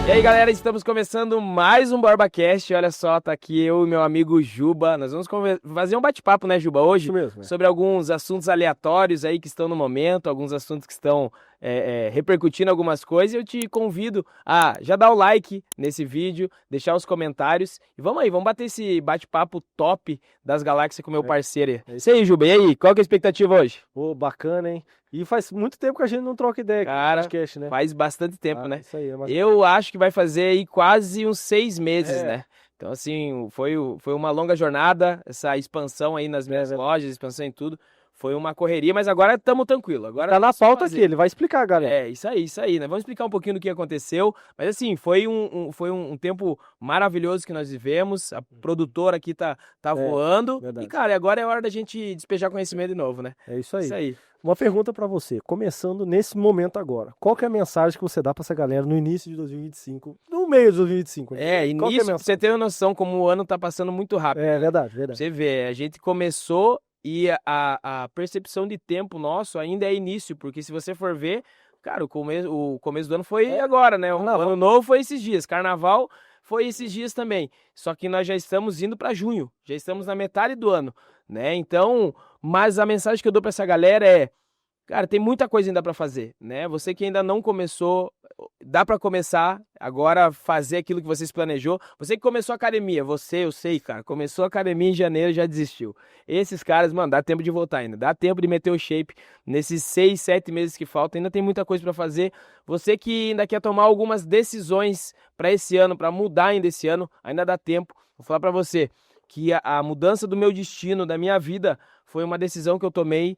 E aí, galera, estamos começando mais um BorbaCast. Olha só, tá aqui eu e meu amigo Juba. Nós vamos fazer um bate-papo, né, Juba, hoje? Isso mesmo, Sobre alguns assuntos aleatórios aí que estão no momento, alguns assuntos que estão repercutindo algumas coisas. Eu te convido a já dar o like nesse vídeo, deixar os comentários. E vamos aí, vamos bater esse bate-papo top das galáxias com meu parceiro. Isso aí, Juba. E aí, qual que é a expectativa hoje? Pô, bacana, hein? E faz muito tempo que a gente não troca ideia aqui no Cara, podcast, né? faz bastante tempo, né? Isso aí, Eu acho que vai fazer aí quase uns 6 meses, É. né? Então, assim, foi uma longa jornada, essa expansão aí nas minhas lojas, expansão em tudo. Foi uma correria, mas agora estamos tranquilos. Agora tá na pauta aqui, ele vai explicar, galera. É, isso aí, né? Vamos explicar um pouquinho do que aconteceu. Mas assim, foi um tempo maravilhoso que nós vivemos. A produtora aqui tá voando. Verdade. E, cara, agora é hora da gente despejar conhecimento de novo, né? É isso aí. Isso aí. Uma pergunta pra você, começando nesse momento agora. Qual que é a mensagem que você dá pra essa galera no início de 2025? No meio de 2025? Qual que é pra você ter uma noção como o ano tá passando muito rápido. É verdade. Você vê, a gente começou e a percepção de tempo nosso ainda é início, porque se você for ver, cara, o começo do ano foi agora, né? O ano novo foi esses dias, carnaval foi esses dias também. Só que nós já estamos indo para junho, já estamos na metade do ano, né? Então, mas a mensagem que eu dou para essa galera é, cara, tem muita coisa ainda para fazer, né? Você que ainda não começou, dá para começar agora, fazer aquilo que você planejou. Você que começou a academia, eu sei, cara, começou a academia em janeiro e já desistiu. Esses caras, mano, dá tempo de voltar ainda, dá tempo de meter o shape nesses 6, 7 meses que faltam, ainda tem muita coisa para fazer. Você que ainda quer tomar algumas decisões para esse ano, para mudar ainda esse ano, ainda dá tempo. Vou falar para você que a mudança do meu destino, da minha vida, foi uma decisão que eu tomei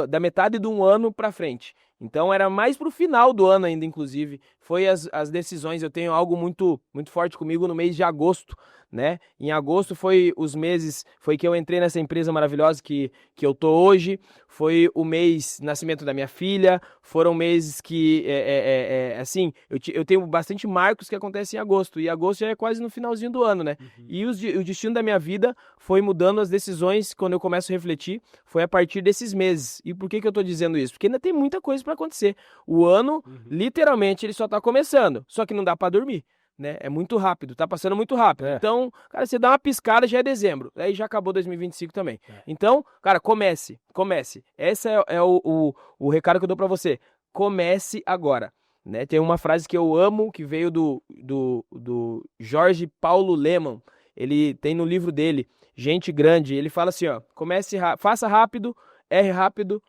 da metade de um ano para frente. Então era mais pro final do ano ainda, inclusive. Foi as decisões. Eu tenho algo muito, muito forte comigo no mês de agosto, né? Em agosto foi que eu entrei nessa empresa maravilhosa que eu tô hoje. Foi o mês de nascimento da minha filha. Foram meses que, assim, eu tenho bastante marcos que acontecem em agosto. E agosto já é quase no finalzinho do ano, né? Uhum. E o destino da minha vida foi mudando as decisões quando eu começo a refletir. Foi a partir desses meses. E por que eu tô dizendo isso? Porque ainda tem muita coisa para acontecer. O ano, literalmente, ele só tá começando. Só que não dá para dormir, né? É muito rápido, tá passando muito rápido. Então, cara, você dá uma piscada, já é dezembro. Aí já acabou 2025 também. Então, cara, comece. Esse é o recado que eu dou para você. Comece agora. Né? Tem uma frase que eu amo, que veio do Jorge Paulo Lemann. Ele tem no livro dele, Gente Grande. Ele fala assim, ó, faça rápido, erre rápido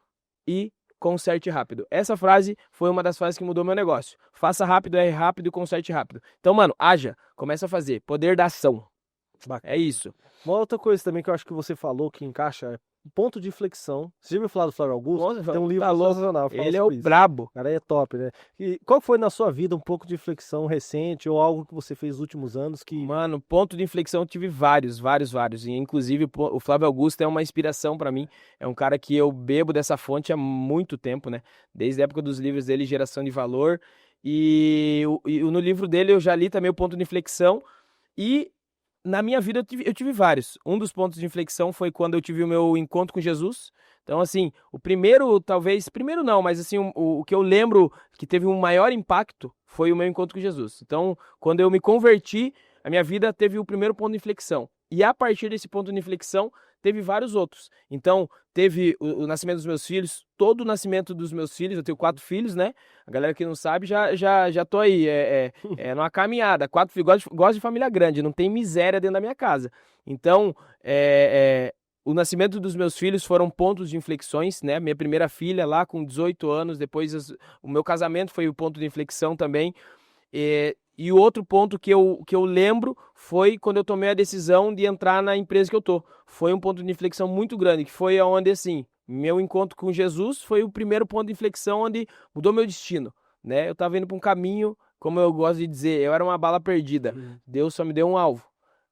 e conserte rápido. Essa frase foi uma das frases que mudou meu negócio. Faça rápido, erre rápido e conserte rápido. Então, mano, haja, começa a fazer. Poder da ação. Bacana. É isso. Uma outra coisa também que eu acho que você falou que encaixa é ponto de inflexão. Você já ouviu falar do Flávio Augusto? Nossa, tem um livro sensacional. Ele é o brabo. O cara é top, né? E qual foi na sua vida um pouco de inflexão recente ou algo que você fez nos últimos anos que... Mano, ponto de inflexão eu tive vários. E inclusive o Flávio Augusto é uma inspiração pra mim. É um cara que eu bebo dessa fonte há muito tempo, né? Desde a época dos livros dele, Geração de Valor. E no livro dele eu já li também o ponto de inflexão. E na minha vida eu tive vários. Um dos pontos de inflexão foi quando eu tive o meu encontro com Jesus. Então, assim, primeiro não, mas assim, o que eu lembro que teve um maior impacto foi o meu encontro com Jesus. Então, quando eu me converti, a minha vida teve o primeiro ponto de inflexão. E a partir desse ponto de inflexão, teve vários outros. Então, teve o nascimento dos meus filhos, todo o nascimento dos meus filhos, eu tenho 4 filhos, né? A galera que não sabe, já tô aí, numa caminhada. 4 filhos, gosto de família grande, não tem miséria dentro da minha casa. Então, o nascimento dos meus filhos foram pontos de inflexões, né? Minha primeira filha lá com 18 anos, depois o meu casamento foi o ponto de inflexão também. E o outro ponto que eu lembro foi quando eu tomei a decisão de entrar na empresa que eu tô. Foi um ponto de inflexão muito grande, que foi onde, assim, meu encontro com Jesus foi o primeiro ponto de inflexão onde mudou meu destino, né? Eu tava indo para um caminho, como eu gosto de dizer, eu era uma bala perdida. Deus só me deu um alvo.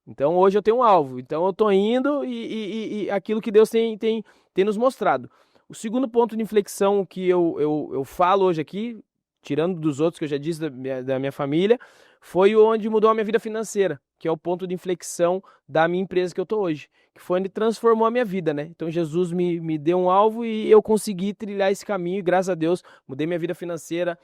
Então hoje eu tenho um alvo. Então eu tô indo e aquilo que Deus tem nos mostrado. O segundo ponto de inflexão que eu falo hoje aqui, tirando dos outros que eu já disse da minha família, foi onde mudou a minha vida financeira, que é o ponto de inflexão da minha empresa que eu tô hoje, que foi onde transformou a minha vida, né? Então Jesus me deu um alvo e eu consegui trilhar esse caminho, e graças a Deus mudei minha vida financeira,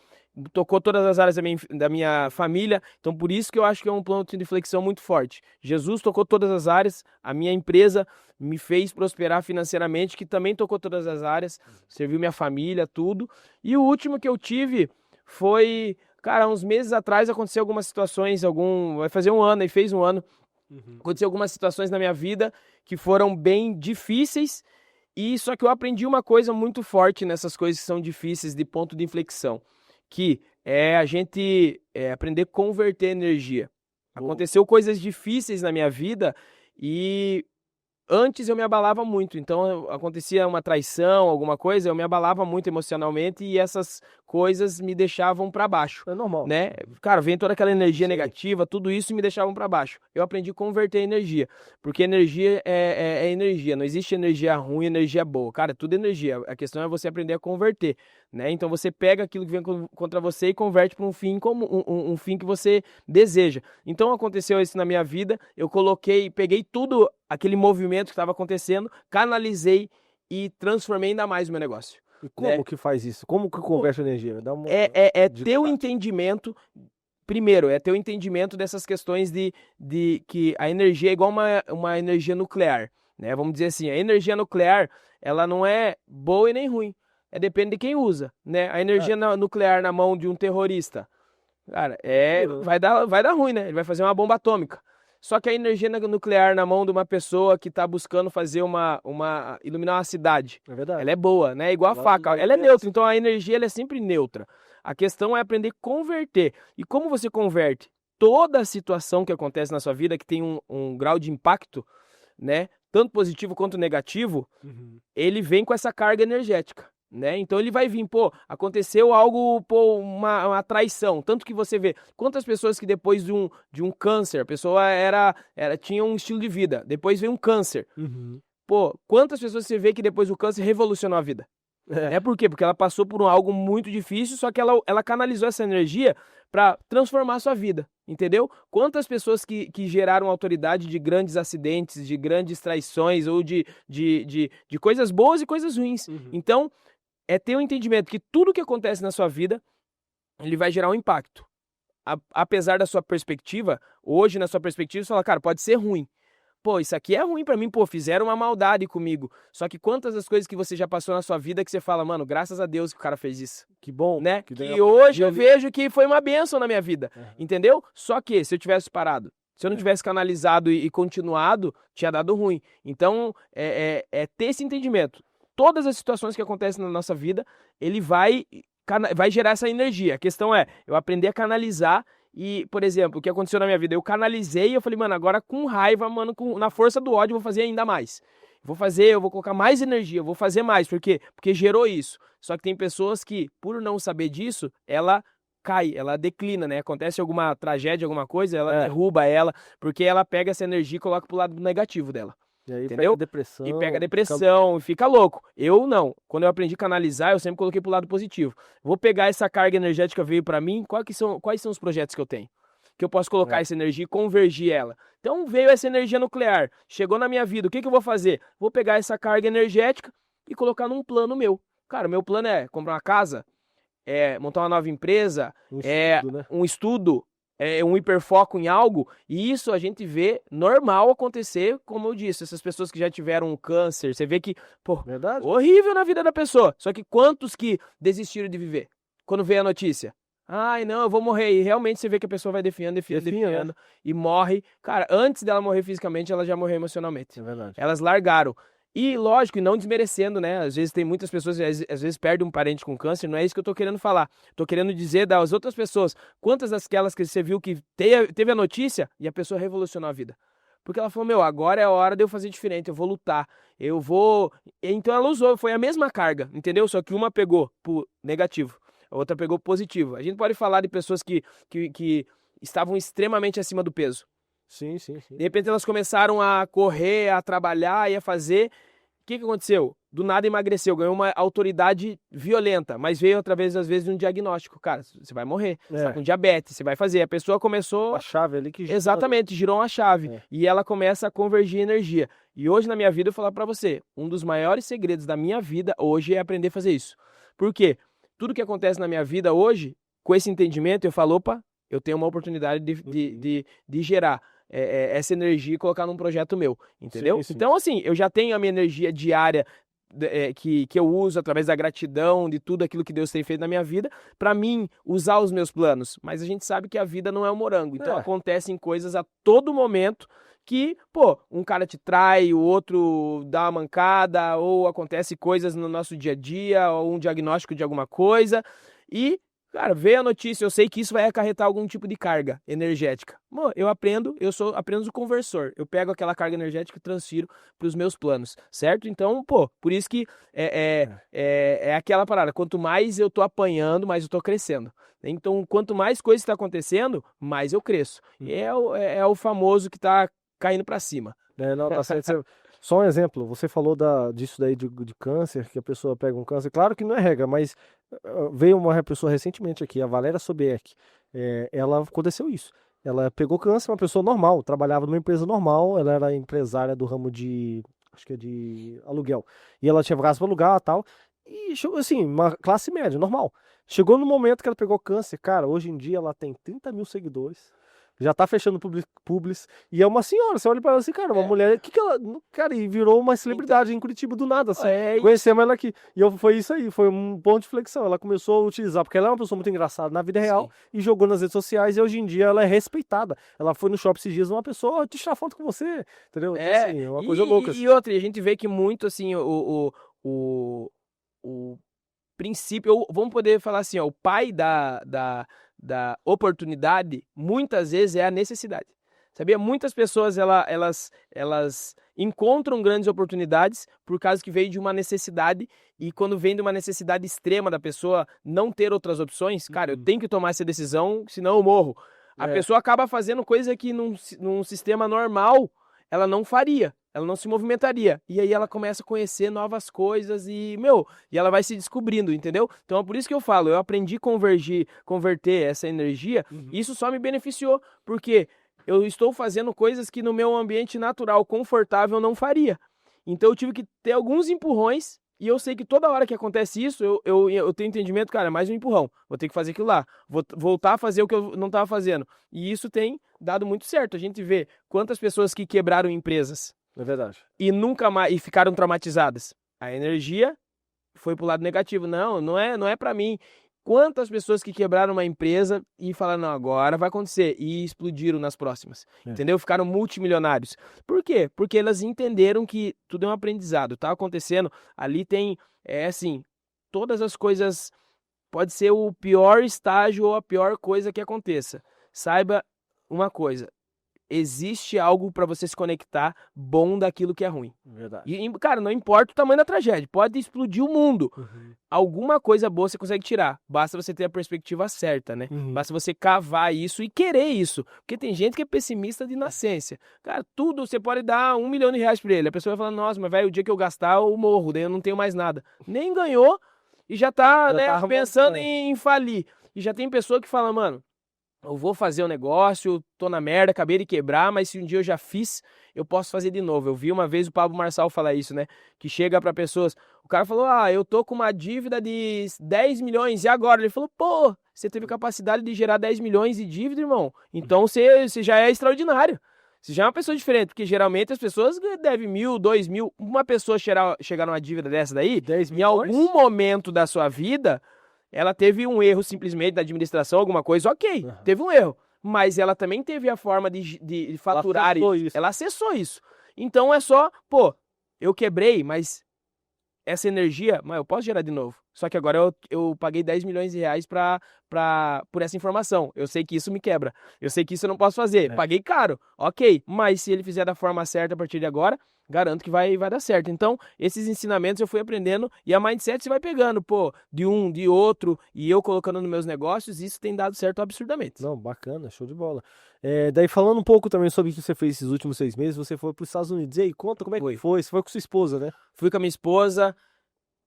tocou todas as áreas da minha família, então por isso que eu acho que é um ponto de inflexão muito forte. Jesus tocou todas as áreas, a minha empresa me fez prosperar financeiramente, que também tocou todas as áreas, serviu minha família, tudo. E o último que eu tive foi, cara, uns meses atrás aconteceu algumas situações, vai fazer um ano, e fez um ano, aconteceu algumas situações na minha vida que foram bem difíceis, e só que eu aprendi uma coisa muito forte nessas coisas que são difíceis, de ponto de inflexão, que é a gente aprender a converter energia. Aconteceu coisas difíceis na minha vida e antes eu me abalava muito, então acontecia uma traição, alguma coisa, eu me abalava muito emocionalmente e essas coisas me deixavam para baixo. É normal. Né? Cara, vem toda aquela energia negativa, tudo isso me deixavam para baixo. Eu aprendi a converter energia, porque energia é energia, não existe energia ruim e energia boa. Cara, tudo é energia, a questão é você aprender a converter, né? Então você pega aquilo que vem contra você e converte para um fim como um fim que você deseja. Então aconteceu isso na minha vida, eu peguei tudo aquele movimento que estava acontecendo, canalizei e transformei ainda mais o meu negócio. E como que faz isso? Como que converte a energia? Dá uma ter o entendimento, primeiro, é ter o entendimento dessas questões de que a energia é igual uma energia nuclear, né? Vamos dizer assim, a energia nuclear, ela não é boa e nem ruim, depende de quem usa, né? A energia nuclear na mão de um terrorista, cara, vai dar ruim, né? Ele vai fazer uma bomba atômica. Só que a energia nuclear na mão de uma pessoa que está buscando fazer iluminar uma cidade, É verdade. ela é boa, né? Igual a faca, ela é neutra, então a energia ela é sempre neutra. A questão é aprender a converter. E como você converte? Toda a situação que acontece na sua vida, que tem um grau de impacto, né? Tanto positivo quanto negativo, ele vem com essa carga energética. Né? Então ele vai vir, aconteceu algo, uma traição, tanto que você vê quantas pessoas que depois de um câncer, a pessoa tinha um estilo de vida, depois veio um câncer, quantas pessoas você vê que depois do câncer revolucionou a vida? Por quê? Porque ela passou por algo muito difícil, só que ela canalizou essa energia para transformar a sua vida, entendeu? Quantas pessoas que geraram autoridade de grandes acidentes, de grandes traições ou de coisas boas e coisas ruins. Então ter o entendimento que tudo que acontece na sua vida, ele vai gerar um impacto. Apesar da sua perspectiva, hoje na sua perspectiva, você fala, cara, pode ser ruim. Isso aqui é ruim pra mim, fizeram uma maldade comigo. Só que quantas das coisas que você já passou na sua vida que você fala, mano, graças a Deus que o cara fez isso. Que bom. Né? Que hoje eu vejo que foi uma bênção na minha vida. Entendeu? Só que se eu tivesse parado, se eu não tivesse canalizado e continuado, tinha dado ruim. Então, ter esse entendimento. Todas as situações que acontecem na nossa vida, ele vai gerar essa energia. A questão é eu aprender a canalizar e, por exemplo, o que aconteceu na minha vida, eu canalizei e eu falei, mano, agora com raiva, mano, na força do ódio, eu vou fazer ainda mais. Eu vou colocar mais energia, eu vou fazer mais. Por quê? Porque gerou isso. Só que tem pessoas que, por não saber disso, ela cai, ela declina, né? Acontece alguma tragédia, alguma coisa, ela derruba ela, porque ela pega essa energia e coloca pro lado negativo dela. E aí entendeu? Pega depressão, E fica louco. Eu não. Quando eu aprendi a canalizar, eu sempre coloquei pro lado positivo. Vou pegar essa carga energética que veio para mim, quais são os projetos que eu tenho? Que eu posso colocar essa energia e convergir ela. Então veio essa energia nuclear, chegou na minha vida, o que eu vou fazer? Vou pegar essa carga energética e colocar num plano meu. Cara, o meu plano é comprar uma casa, montar uma nova empresa, um estudo, um hiperfoco em algo, e isso a gente vê normal acontecer, como eu disse, essas pessoas que já tiveram um câncer, você vê que, Verdade. horrível na vida da pessoa, só que quantos que desistiram de viver? Quando veio a notícia, ai não, eu vou morrer, e realmente você vê que a pessoa vai definhando, e morre, cara, antes dela morrer fisicamente, ela já morreu emocionalmente. É verdade. Elas largaram. E lógico, e não desmerecendo, né? Às vezes tem muitas pessoas que às vezes perdem um parente com câncer, não é isso que eu tô querendo falar. Tô querendo dizer das outras pessoas, quantas daquelas que você viu que teve a notícia e a pessoa revolucionou a vida. Porque ela falou, agora é a hora de eu fazer diferente, eu vou lutar, eu vou... Então ela usou, foi a mesma carga, entendeu? Só que uma pegou pro negativo, a outra pegou pro positivo. A gente pode falar de pessoas que estavam extremamente acima do peso. Sim. De repente elas começaram a correr, a trabalhar e a fazer, que aconteceu? Do nada emagreceu, ganhou uma autoridade violenta, mas veio através, às vezes, de um diagnóstico. Cara, você vai morrer, você tá com diabetes, você vai fazer. A pessoa começou... A chave ali que... Exatamente, girou uma chave. É. E ela começa a convergir energia. E hoje, na minha vida, eu vou falar pra você, um dos maiores segredos da minha vida hoje é aprender a fazer isso. Por quê? Tudo que acontece na minha vida hoje, com esse entendimento, eu falo, opa, eu tenho uma oportunidade de gerar essa energia e colocar num projeto meu, entendeu? Sim, sim. Então, assim, eu já tenho a minha energia diária que eu uso através da gratidão, de tudo aquilo que Deus tem feito na minha vida, para mim usar os meus planos. Mas a gente sabe que a vida não é um morango, então acontecem coisas a todo momento que, pô, um cara te trai, o outro dá uma mancada, ou acontece coisas no nosso dia a dia, ou um diagnóstico de alguma coisa, e, cara, veio a notícia, eu sei que isso vai acarretar algum tipo de carga energética. Bom, eu sou apenas o conversor, eu pego aquela carga energética e transfiro para os meus planos, certo? Então, pô, por isso que é aquela parada, quanto mais eu tô apanhando, mais eu tô crescendo. Então, quanto mais coisa está acontecendo, mais eu cresço. E é o famoso que tá caindo para cima. Não, tá certo. Só um exemplo, você falou disso daí de câncer, que a pessoa pega um câncer. Claro que não é regra, mas veio uma pessoa recentemente aqui, a Valéria Sobieck. Ela aconteceu isso. Ela pegou câncer, uma pessoa normal, trabalhava numa empresa normal, ela era empresária do ramo acho que é de aluguel. E ela tinha casa para alugar e tal. E, assim, uma classe média, normal. Chegou no momento que ela pegou câncer, cara, hoje em dia ela tem 30 mil seguidores. Já tá fechando publis. E é uma senhora, você olha pra ela assim, cara, uma mulher. Que ela. Cara, e virou uma celebridade em Curitiba do nada, assim. Conhecemos ela aqui. E foi isso aí, foi um ponto de flexão. Ela começou a utilizar, porque ela é uma pessoa muito engraçada na vida real, e jogou nas redes sociais, e hoje em dia ela é respeitada. Ela foi no shopping esses dias, uma pessoa, te tirar foto com você, entendeu? Assim, é uma coisa louca. E outra, a gente vê que muito, assim, o princípio, vamos poder falar assim, ó, o pai da oportunidade, muitas vezes é a necessidade. Sabia? Muitas pessoas, elas encontram grandes oportunidades por causa que veio de uma necessidade, e quando vem de uma necessidade extrema da pessoa não ter outras opções, cara, eu tenho que tomar essa decisão, senão eu morro. A pessoa acaba fazendo coisa que num sistema normal ela não faria, ela não se movimentaria. E aí ela começa a conhecer novas coisas e ela vai se descobrindo, entendeu? Então é por isso que eu falo, eu aprendi a converter essa energia, e isso só me beneficiou, porque eu estou fazendo coisas que no meu ambiente natural, confortável, eu não faria. Então eu tive que ter alguns empurrões, e eu sei que toda hora que acontece isso, eu tenho entendimento, cara, mais um empurrão, vou ter que fazer aquilo lá, vou voltar a fazer o que eu não estava fazendo. E isso tem dado muito certo. A gente vê quantas pessoas que quebraram empresas. É verdade. E nunca mais, e ficaram traumatizadas. A energia foi pro lado negativo. Não é para mim. Quantas pessoas que quebraram uma empresa e falaram, não, agora vai acontecer, e explodiram nas próximas, entendeu? Ficaram multimilionários. Por quê? Porque elas entenderam que tudo é um aprendizado, tá acontecendo, ali tem, assim, todas as coisas, pode ser o pior estágio ou a pior coisa que aconteça. Saiba uma coisa, existe algo para você se conectar bom daquilo que é ruim. Verdade. E, cara, não importa o tamanho da tragédia, pode explodir o mundo. Alguma coisa boa você consegue tirar. Basta você ter a perspectiva certa, né? Basta você cavar isso e querer isso. Porque tem gente que é pessimista de nascença. Cara, tudo você pode dar R$1 milhão pra ele. A pessoa vai falar, nossa, mas velho, o dia que eu gastar, eu morro, daí eu não tenho mais nada. Nem ganhou e já tá, pensando em falir. E já tem pessoa que fala, mano, eu vou fazer um negócio, tô na merda, acabei de quebrar, mas se um dia eu já fiz, eu posso fazer de novo. Eu vi uma vez o Pablo Marçal falar isso, né? Que chega pra pessoas, o cara falou, eu tô com uma dívida de 10 milhões, e agora? Ele falou, pô, você teve capacidade de gerar 10 milhões de dívida, irmão. Então você já é extraordinário. Você já é uma pessoa diferente, porque geralmente as pessoas devem 1.000, 2.000. Uma pessoa chegar numa dívida dessa daí, 10 em algum momento da sua vida, ela teve um erro simplesmente da administração, alguma coisa, ok, teve um erro. Mas ela também teve a forma de faturar isso. Ela acessou isso. Então é só, pô, eu quebrei, mas essa energia, eu posso gerar de novo. Só que agora eu paguei 10 milhões de reais por essa informação. Eu sei que isso me quebra. Eu sei que isso eu não posso fazer. É. Paguei caro, ok. Mas se ele fizer da forma certa a partir de agora, garanto que vai dar certo. Então, esses ensinamentos eu fui aprendendo e a mindset você vai pegando, pô, de um, de outro, e eu colocando nos meus negócios, isso tem dado certo absurdamente. Não, bacana, show de bola. Daí falando um pouco também sobre o que você fez esses últimos 6 meses, você foi para os Estados Unidos. E aí, conta como é que foi? Você foi com sua esposa, né? Fui com a minha esposa,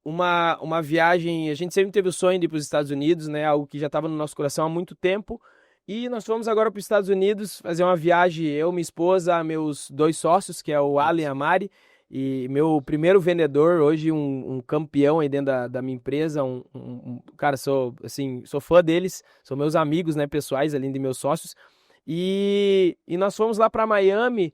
uma viagem, a gente sempre teve o sonho de ir para os Estados Unidos, né? Algo que já estava no nosso coração há muito tempo. E nós fomos agora para os Estados Unidos fazer uma viagem, eu, minha esposa, meus 2 sócios, que é o Alan e a Mari, e meu primeiro vendedor, hoje um campeão aí dentro da minha empresa, cara, sou fã deles, são meus amigos, né, pessoais, além de meus sócios. E nós fomos lá para Miami.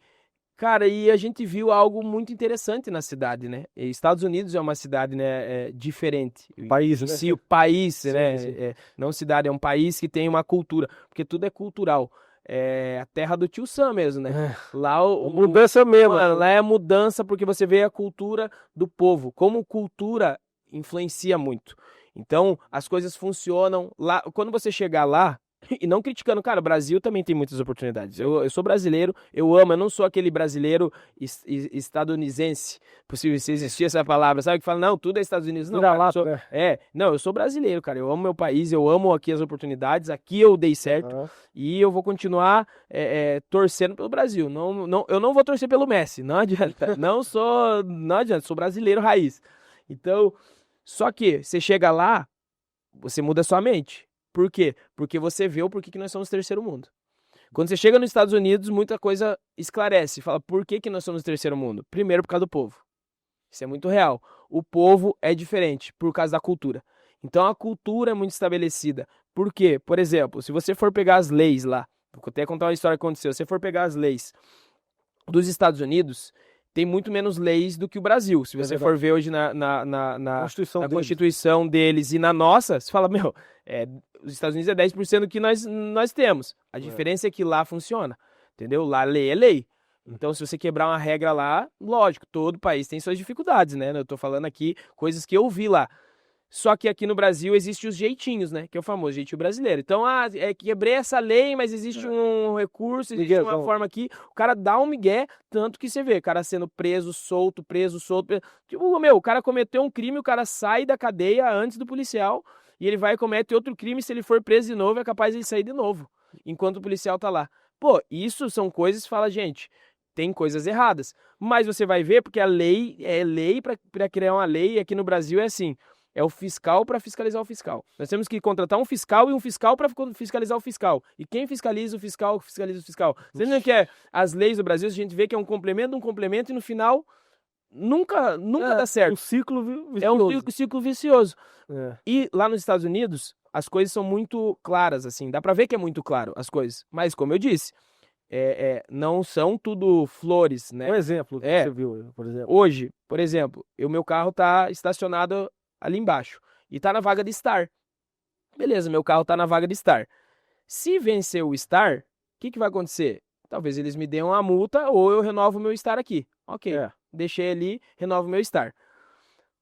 Cara, e a gente viu algo muito interessante na cidade, né? E Estados Unidos é uma cidade, né, diferente. País, Em né? si, o país, Sim, né? sim. Não cidade, é um país que tem uma cultura, porque tudo é cultural. É a terra do Tio Sam mesmo, né? Lá Mudança mesmo. mano, lá é a mudança porque você vê a cultura do povo. Como cultura influencia muito. Então, as coisas funcionam lá. Quando você chegar lá, e não criticando, cara, o Brasil também tem muitas oportunidades. Eu sou brasileiro, eu amo, eu não sou aquele brasileiro estadunidense, possível se existir essa palavra, sabe? Que fala, não, tudo é Estados Unidos. Não, cara, não, eu sou brasileiro, cara, eu amo meu país, eu amo aqui as oportunidades, aqui eu dei certo e eu vou continuar torcendo pelo Brasil. Eu não vou torcer pelo Messi, não adianta, não adianta, sou brasileiro raiz. Então, só que você chega lá, você muda a sua mente. Por quê? Porque você vê o porquê que nós somos terceiro mundo. Quando você chega nos Estados Unidos, muita coisa esclarece. Fala, por que nós somos terceiro mundo? Primeiro, por causa do povo. Isso é muito real. O povo é diferente por causa da cultura. Então, a cultura é muito estabelecida. Por quê? Por exemplo, se você for pegar as leis lá, vou até contar uma história que aconteceu. Se você for pegar as leis dos Estados Unidos, tem muito menos leis do que o Brasil. Se você for ver hoje na Constituição deles e na nossa, você fala, meu, os Estados Unidos é 10% do que nós temos. A diferença é que lá funciona, entendeu? Lá lei é lei. Então, se você quebrar uma regra lá, lógico, todo país tem suas dificuldades, né? Eu tô falando aqui coisas que eu vi lá. Só que aqui no Brasil existem os jeitinhos, né? Que é o famoso jeitinho brasileiro. Então, quebrei essa lei, mas existe um recurso, existe uma forma aqui. O cara dá um migué, tanto que você vê, o cara sendo preso, solto. Tipo, meu, o cara cometeu um crime, o cara sai da cadeia antes do policial e ele vai e comete outro crime. Se ele for preso de novo, é capaz de ele sair de novo, enquanto o policial tá lá. Pô, isso são coisas que fala, gente, tem coisas erradas. Mas você vai ver, porque a lei é lei para criar uma lei, e aqui no Brasil é assim. É o fiscal para fiscalizar o fiscal. Nós temos que contratar um fiscal e um fiscal para fiscalizar o fiscal. E quem fiscaliza o fiscal, fiscaliza o fiscal. Você não quer as leis do Brasil, a gente vê que é um complemento e no final nunca dá certo. Um ciclo vicioso. É um ciclo vicioso. E lá nos Estados Unidos, as coisas são muito claras, assim. Dá para ver que é muito claro as coisas. Mas, como eu disse, não são tudo flores, né? Um exemplo que você viu, por exemplo. Hoje, por exemplo, o meu carro tá estacionado ali embaixo e tá na vaga de Star. Beleza, meu carro tá na vaga de Star. Se vencer o Star, o que vai acontecer? Talvez eles me deem uma multa ou eu renovo o meu Star aqui. Ok, deixei ali, renovo o meu Star.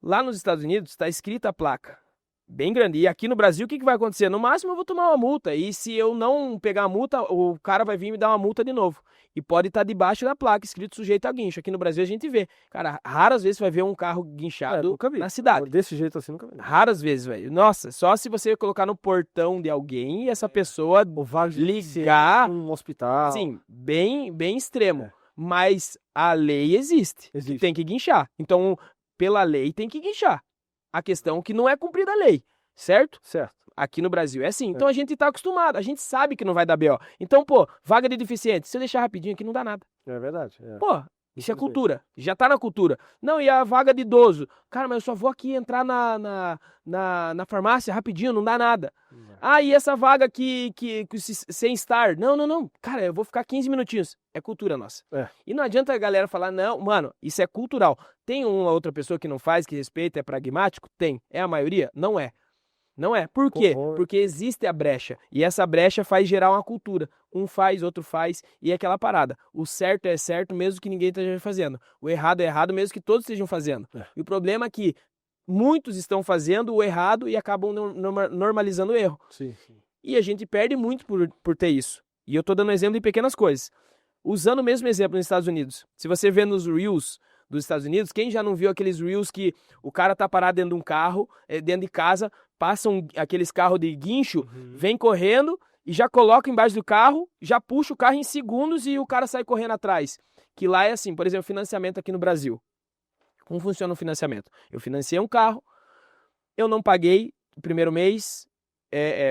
Lá nos Estados Unidos está escrita a placa, bem grande. E aqui no Brasil, o que vai acontecer? No máximo eu vou tomar uma multa. E se eu não pegar a multa, o cara vai vir me dar uma multa de novo. E pode estar debaixo da placa, escrito sujeito a guincho. Aqui no Brasil a gente vê. Cara, raras vezes você vai ver um carro guinchado na cidade. Desse jeito assim, nunca vi. Raras vezes, velho. Nossa, só se você colocar no portão de alguém e essa pessoa ligar. Um hospital. Sim, bem extremo. Mas a lei existe. Que tem que guinchar. Então, pela lei tem que guinchar. A questão é que não é cumprida a lei, certo? Certo. Aqui no Brasil é assim. Então a gente tá acostumado, a gente sabe que não vai dar BO. Então, pô, vaga de deficiente, se eu deixar rapidinho aqui não dá nada. É verdade. Pô, isso é cultura. Já tá na cultura. Não, e a vaga de idoso? Cara, mas eu só vou aqui entrar na farmácia rapidinho, não dá nada. E essa vaga aqui sem estar? Não. Cara, eu vou ficar 15 minutinhos. É cultura nossa. E não adianta a galera falar, não, mano, isso é cultural. Tem uma outra pessoa que não faz, que respeita, é pragmático? Tem. É a maioria? Não é. Não é. Por quê? Porque existe a brecha. E essa brecha faz gerar uma cultura. Um faz, outro faz, e é aquela parada. O certo é certo, mesmo que ninguém esteja fazendo. O errado é errado, mesmo que todos estejam fazendo. E o problema é que muitos estão fazendo o errado e acabam normalizando o erro. Sim. E a gente perde muito por ter isso. E eu tô dando exemplo de pequenas coisas. Usando o mesmo exemplo nos Estados Unidos. Se você vê nos Reels dos Estados Unidos, quem já não viu aqueles Reels que o cara tá parado dentro de um carro, dentro de casa, passam aqueles carros de guincho, vem correndo e já coloca embaixo do carro, já puxa o carro em segundos e o cara sai correndo atrás. Que lá é assim, por exemplo, financiamento aqui no Brasil. Como funciona o financiamento? Eu financiei um carro, eu não paguei o primeiro mês,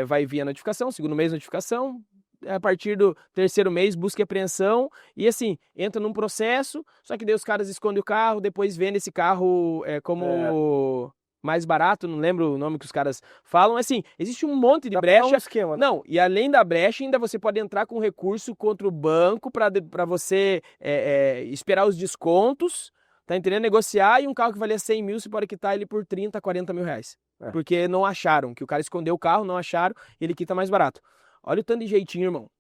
vai vir a notificação, segundo mês notificação, a partir do terceiro mês busca e apreensão, e assim, entra num processo, só que daí os caras escondem o carro, depois vendem esse carro como mais barato, não lembro o nome que os caras falam, assim, existe um monte de brecha. Um esquema. Não, e além da brecha, ainda você pode entrar com recurso contra o banco para você esperar os descontos, tá entendendo? Negociar, e um carro que valia 100 mil, você pode quitar ele por 30, 40 mil reais. Porque não acharam, que o cara escondeu o carro, não acharam, ele quita mais barato. Olha o tanto de jeitinho, irmão.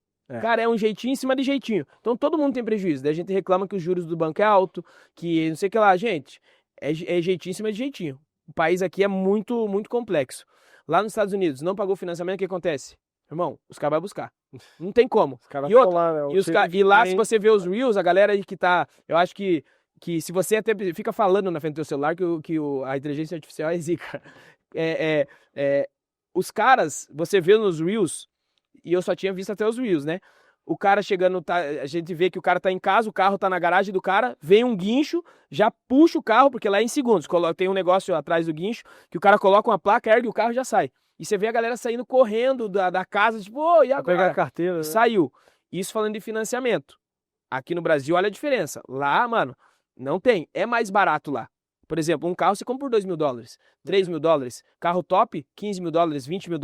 Cara, é um jeitinho em cima de jeitinho. Então todo mundo tem prejuízo. Daí a gente reclama que os juros do banco é alto, que não sei o que lá. Gente, é jeitinho em cima de jeitinho. O país aqui é muito, muito complexo. Lá nos Estados Unidos, não pagou financiamento, o que acontece? Irmão, os caras vão buscar. Não tem como. E outra, lá, né? E lá, se você vê os Reels, a galera aí que tá... Eu acho que se você até fica falando na frente do seu celular que a inteligência artificial é zica. Os caras, você vê nos Reels... E eu só tinha visto até os Reels, né? O cara chegando, a gente vê que o cara tá em casa, o carro tá na garagem do cara, vem um guincho, já puxa o carro, porque lá é em segundos. Tem um negócio atrás do guincho, que o cara coloca uma placa, ergue o carro e já sai. E você vê a galera saindo correndo da casa, tipo, e agora? Pegar a carteira, né? Saiu. Isso falando de financiamento. Aqui no Brasil, olha a diferença. Lá, mano, não tem. É mais barato lá. Por exemplo, um carro você compra por $2 mil, $3 mil. Carro top, $15 mil, $20 mil.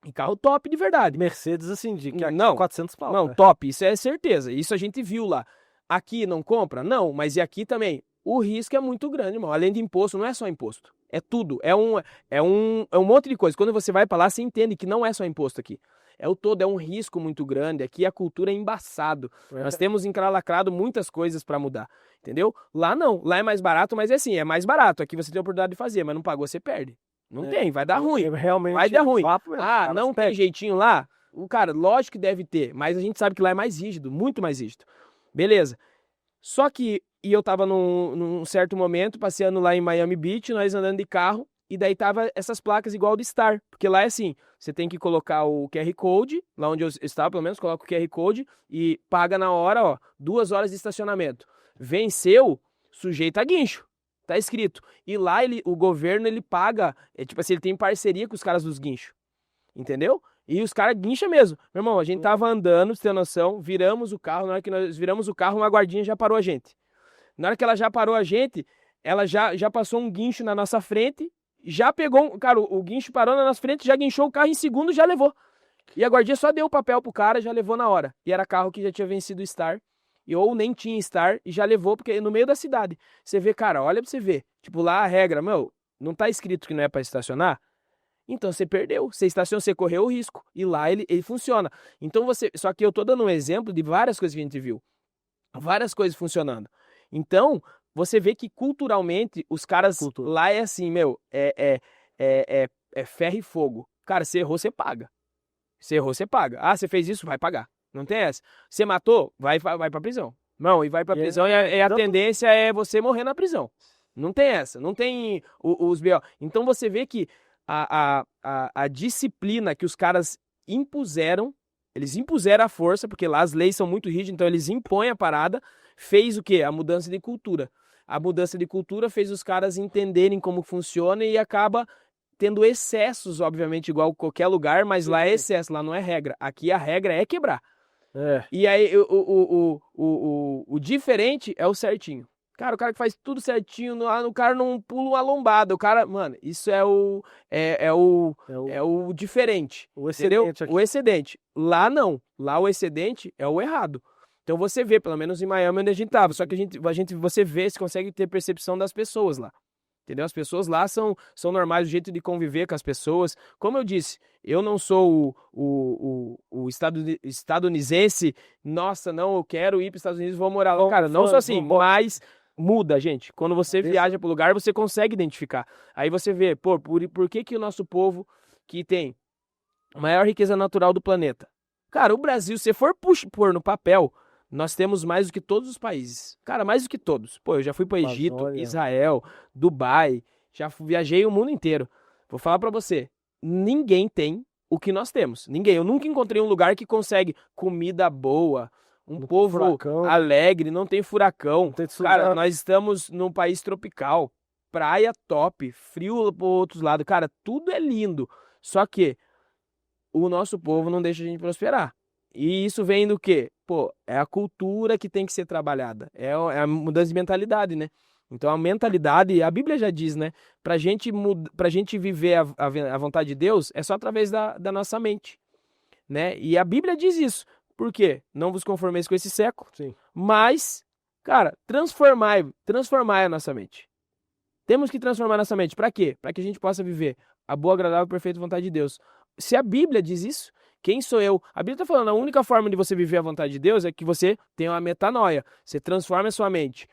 E carro top de verdade. Mercedes, assim, de que não, 400 pau. Não, top, isso é certeza. Isso a gente viu lá. Aqui não compra? Não, mas e aqui também? O risco é muito grande, irmão. Além de imposto, não é só imposto. É tudo. É um monte de coisa. Quando você vai pra lá, você entende que não é só imposto aqui. É o todo, é um risco muito grande. Aqui a cultura é embaçado. Nós temos encralacrado muitas coisas pra mudar. Entendeu? Lá não. Lá é mais barato, mas é assim, é mais barato. Aqui você tem a oportunidade de fazer, mas não pagou, você perde. Não tem, vai dar ruim. Realmente vai dar ruim. Mesmo, não tem jeitinho lá? Cara, lógico que deve ter, mas a gente sabe que lá é mais rígido, muito mais rígido. Beleza. Só que, eu tava num certo momento, passeando lá em Miami Beach, nós andando de carro, e daí tava essas placas igual do Star, porque lá é assim, você tem que colocar o QR Code, lá onde eu estava pelo menos, coloca o QR Code e paga na hora, 2 horas de estacionamento. Venceu, sujeito a guincho. Tá escrito. E lá o governo ele paga, tipo assim, ele tem parceria com os caras dos guinchos. Entendeu? E os caras guincham mesmo. Meu irmão, a gente tava andando, você tem noção, viramos o carro, na hora que nós viramos o carro, uma guardinha já parou a gente. Na hora que ela já parou a gente, ela já passou um guincho na nossa frente, já pegou, cara, o guincho parou na nossa frente, já guinchou o carro em segundos, já levou. E a guardinha só deu o papel pro cara, já levou na hora. E era carro que já tinha vencido o Star. Ou nem tinha Star e já levou, porque no meio da cidade. Você vê, cara, olha pra você ver. Tipo, lá a regra, não tá escrito que não é pra estacionar? Então você perdeu. Você estacionou, você correu o risco. E lá ele funciona. Então só que eu tô dando um exemplo de várias coisas que a gente viu. Várias coisas funcionando. Então, você vê que culturalmente os caras lá é assim, é ferro e fogo. Cara, você errou, você paga. Você errou, você paga. Ah, você fez isso, vai pagar. Não tem essa. Você matou, vai pra prisão. Não, e vai pra prisão e a tendência é você morrer na prisão. Não tem essa. Não tem os B.O. Então você vê que a disciplina que os caras impuseram, eles impuseram a força, porque lá as leis são muito rígidas, então eles impõem a parada, fez o quê? A mudança de cultura. A mudança de cultura fez os caras entenderem como funciona e acaba tendo excessos, obviamente, igual qualquer lugar, mas lá é excesso, lá não é regra. Aqui a regra é quebrar. E aí o diferente é o certinho. Cara, o cara que faz tudo certinho, o cara não pula uma lombada. O cara, mano, isso é o diferente. O excedente aqui. O excedente. Lá não. Lá o excedente é o errado. Então você vê, pelo menos em Miami onde a gente tava. Só que você vê, você consegue ter percepção das pessoas lá. Entendeu? As pessoas lá são normais, o jeito de conviver com as pessoas. Como eu disse, eu não sou o estadunidense, nossa, não, eu quero ir para os Estados Unidos, vou morar lá. Cara, não sou assim, mas muda, gente. Quando você viaja para o lugar, você consegue identificar. Aí você vê, pô, por que que o nosso povo, que tem a maior riqueza natural do planeta? Cara, o Brasil, se for pôr no papel, nós temos mais do que todos os países. Cara, mais do que todos. Pô, eu já fui para Egito, Amazônia. Israel, Dubai, viajei o mundo inteiro. Vou falar para você, ninguém tem o que nós temos. Ninguém. Eu nunca encontrei um lugar que consegue comida boa, um Não tem povo furacão. alegre, não tem furacão. Não tem Cara, nós estamos num país tropical, praia top, frio pro outros lados. Cara, tudo é lindo. Só que o nosso povo não deixa a gente prosperar. E isso vem do quê? Pô, é a cultura que tem que ser trabalhada. É a mudança de mentalidade, né? Então a mentalidade, a Bíblia já diz, né? Pra gente viver a vontade de Deus, é só através da nossa mente, né? E a Bíblia diz isso. Por quê? Não vos conformeis com esse século, Sim. mas, cara, transformai a nossa mente. Temos que transformar nossa mente. Pra quê? Pra que a gente possa viver a boa, agradável e perfeita vontade de Deus. Se a Bíblia diz isso, quem sou eu? A Bíblia está falando, a única forma de você viver a vontade de Deus é que você tenha uma metanoia. Você transforma a sua mente.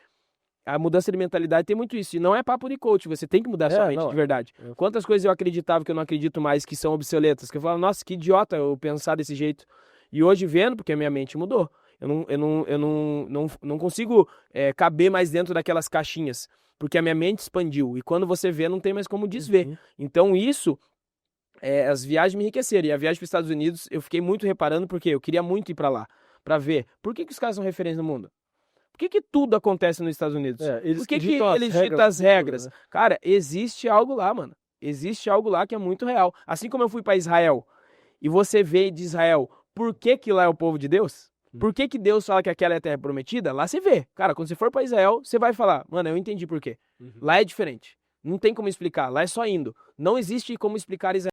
A mudança de mentalidade tem muito isso. E não é papo de coach, você tem que mudar a sua mente de verdade. Quantas coisas eu acreditava que eu não acredito mais, que são obsoletas, que eu falava, nossa, que idiota eu pensar desse jeito. E hoje vendo, porque a minha mente mudou. Eu não consigo caber mais dentro daquelas caixinhas, porque a minha mente expandiu. E quando você vê, não tem mais como desver. Então isso, as viagens me enriqueceram. E a viagem para os Estados Unidos, eu fiquei muito reparando, porque eu queria muito ir para lá, para ver. Por que os caras são referência no mundo? Por que que tudo acontece nos Estados Unidos? Eles Por que ditam eles as ditam as regras? né? Cara, existe algo lá, mano. Existe algo lá que é muito real. Assim como eu fui para Israel, e você vê de Israel, por que que lá é o povo de Deus? Por que que Deus fala que aquela é a terra prometida? Lá você vê. Cara, quando você for para Israel, você vai falar, mano, eu entendi por quê. Lá é diferente. Não tem como explicar. Lá é só indo. Não existe como explicar Israel.